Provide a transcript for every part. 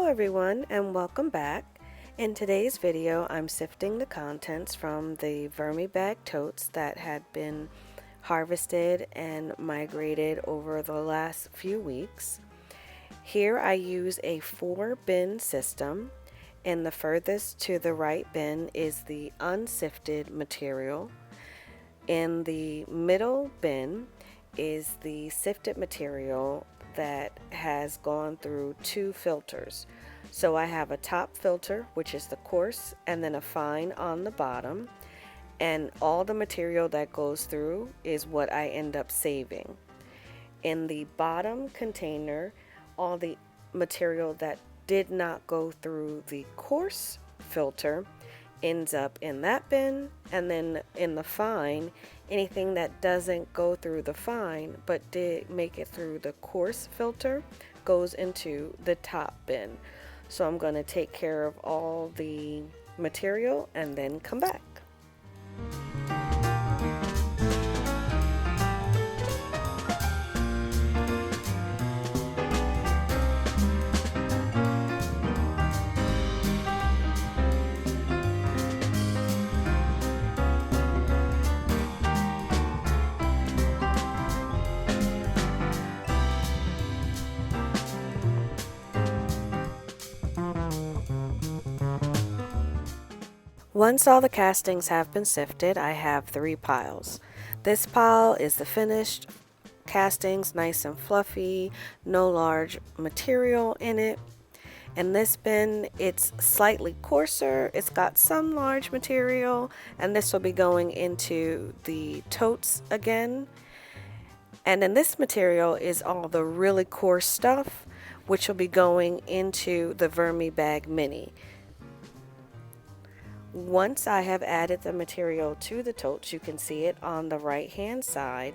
Hello everyone and welcome back. In today's video I'm sifting the contents from the Vermibag totes that had been harvested and migrated over the last few weeks. Here I use a 4-bin system, and the furthest to the right bin is the unsifted material. In the middle bin is the sifted material that has gone through 2 filters. So I have a top filter, which is the coarse, and then a fine on the bottom, and all the material that goes through is what I end up saving. In the bottom container, all the material that did not go through the coarse filter ends up in that bin, and then in the fine, anything that doesn't go through the fine but did make it through the coarse filter goes into the top bin. So I'm going to take care of all the material and then come back. Once all the castings have been sifted, I have 3 piles. This pile is the finished castings, nice and fluffy, no large material in it. In this bin, it's slightly coarser, it's got some large material, and this will be going into the totes again. And then this material is all the really coarse stuff, which will be going into the Vermibag Mini. Once I have added the material to the totes, you can see it on the right hand side.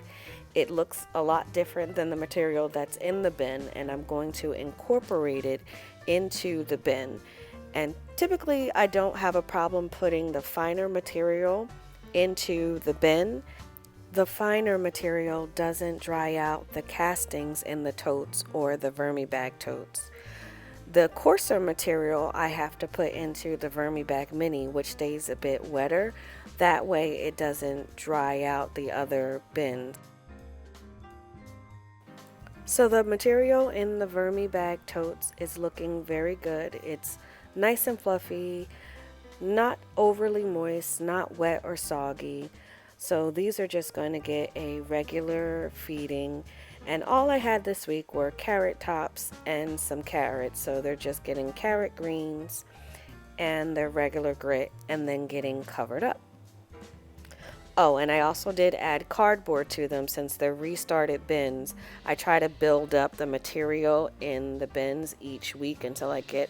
It looks a lot different than the material that's in the bin, and I'm going to incorporate it into the bin. And typically I don't have a problem putting the finer material into the bin. The finer material doesn't dry out the castings in the totes or the Vermibag totes. The coarser material I have to put into the Vermibag Mini, which stays a bit wetter. That way it doesn't dry out the other bins. So the material in the Vermibag totes is looking very good. It's nice and fluffy, not overly moist, not wet or soggy. So these are just going to get a regular feeding. And all I had this week were carrot tops and some carrots. So they're just getting carrot greens and their regular grit and then getting covered up. Oh, and I also did add cardboard to them since they're restarted bins. I try to build up the material in the bins each week until I get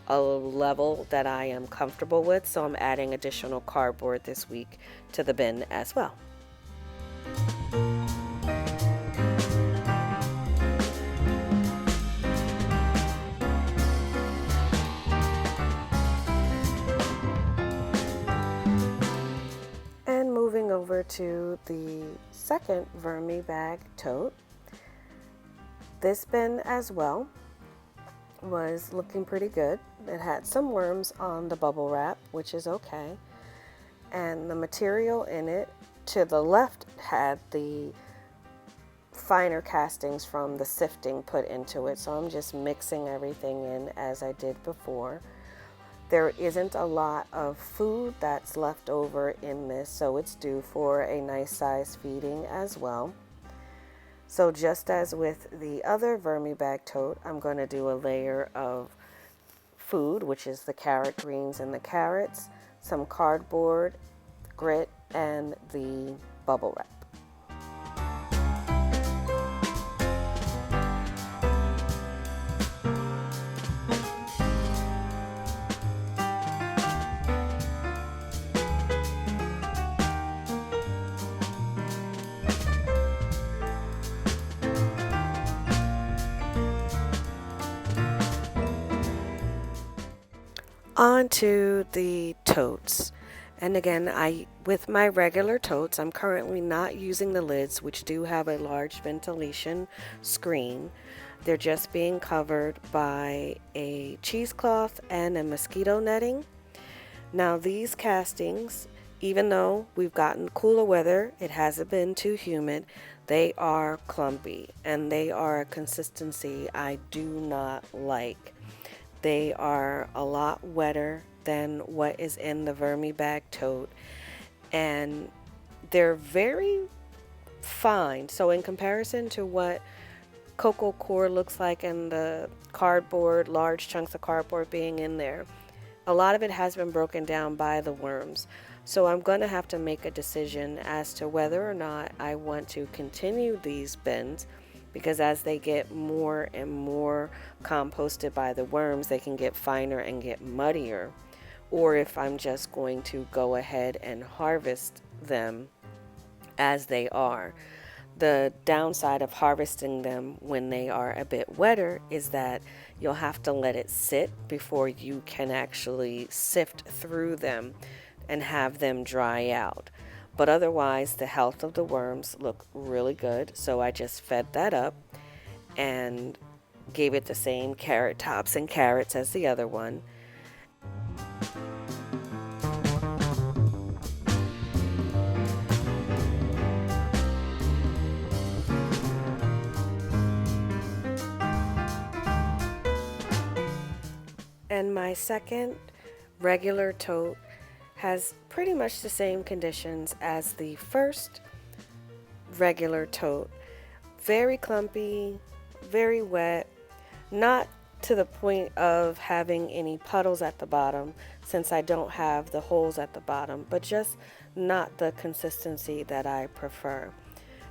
a level that I am comfortable with. So I'm adding additional cardboard this week to the bin as well. Moving over to the second Vermibag tote. This bin as well was looking pretty good. It had some worms on the bubble wrap, which is okay. And the material in it to the left had the finer castings from the sifting put into it. So I'm just mixing everything in as I did before. There isn't a lot of food that's left over in this, so it's due for a nice size feeding as well. So just as with the other Vermibag tote, I'm going to do a layer of food, which is the carrot greens and the carrots, some cardboard, grit, and the bubble wrap. On to the totes. And again, with my regular totes, I'm currently not using the lids, which do have a large ventilation screen. They're just being covered by a cheesecloth and a mosquito netting. Now these castings, even though we've gotten cooler weather, it hasn't been too humid, they are clumpy and they are a consistency I do not like. They are a lot wetter than what is in the Vermibag tote, and they're very fine. So in comparison to what cocoa core looks like and the cardboard, large chunks of cardboard being in there, a lot of it has been broken down by the worms. So I'm going to have to make a decision as to whether or not I want to continue these bins, because as they get more and more composted by the worms, they can get finer and get muddier, or if I'm just going to go ahead and harvest them as they are. The downside of harvesting them when they are a bit wetter is that you'll have to let it sit before you can actually sift through them and have them dry out. But otherwise, the health of the worms look really good, so I just fed that up and gave it the same carrot tops and carrots as the other one. And my second regular tote has pretty much the same conditions as the first regular tote. Very clumpy, very wet, not to the point of having any puddles at the bottom since I don't have the holes at the bottom, but just not the consistency that I prefer.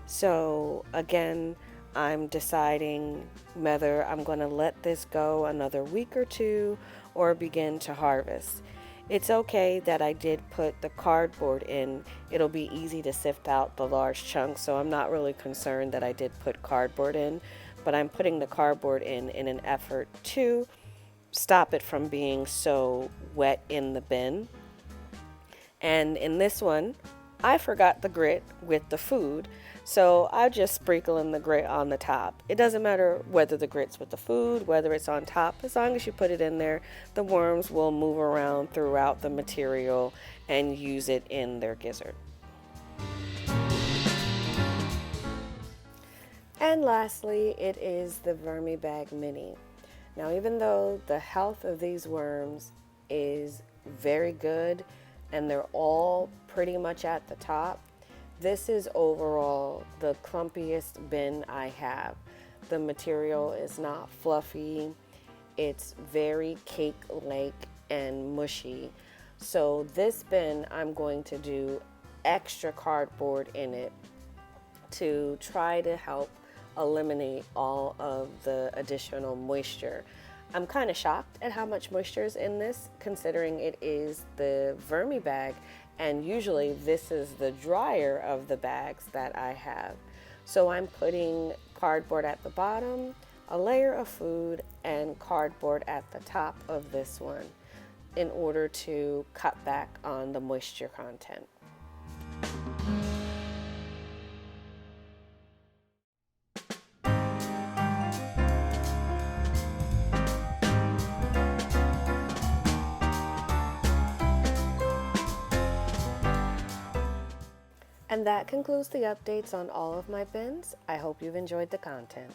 So again, I'm deciding whether I'm going to let this go another week or two or begin to harvest. It's okay that I did put the cardboard in. It'll be easy to sift out the large chunks, so I'm not really concerned that I did put cardboard in, but I'm putting the cardboard in an effort to stop it from being so wet in the bin. And in this one, I forgot the grit with the food, so I just sprinkle in the grit on the top. It doesn't matter whether the grit's with the food, whether it's on top. As long as you put it in there, the worms will move around throughout the material and use it in their gizzard. And lastly, it is the Vermibag Mini. Now, even though the health of these worms is very good and they're all pretty much at the top, this is overall the clumpiest bin I have. The material is not fluffy, it's very cake-like and mushy. So this bin, I'm going to do extra cardboard in it to try to help eliminate all of the additional moisture. I'm kind of shocked at how much moisture is in this, considering it is the Vermibag, and usually this is the drier of the bags that I have. So I'm putting cardboard at the bottom, a layer of food, and cardboard at the top of this one in order to cut back on the moisture content. And that concludes the updates on all of my bins. I hope you've enjoyed the content.